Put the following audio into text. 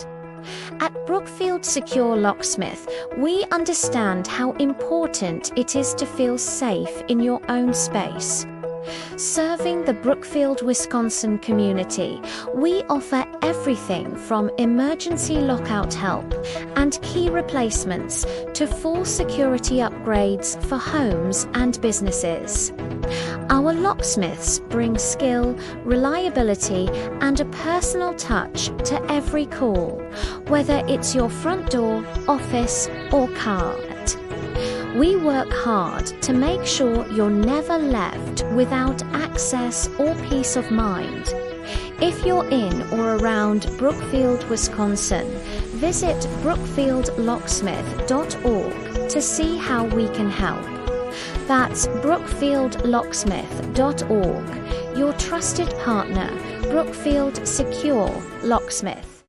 it. At Brookfield Secure Locksmith, we understand how important it is to feel safe in your own space. Serving the Brookfield, Wisconsin community, we offer everything from emergency lockout help and key replacements to full security upgrades for homes and businesses. Our locksmiths bring skill, reliability, and a personal touch to every call, whether it's your front door, office, or car. We work hard to make sure you're never left without access or peace of mind. If you're in or around Brookfield, Wisconsin, visit brookfieldlocksmith.org to see how we can help. That's brookfieldlocksmith.org, your trusted partner, Brookfield Secure Locksmith.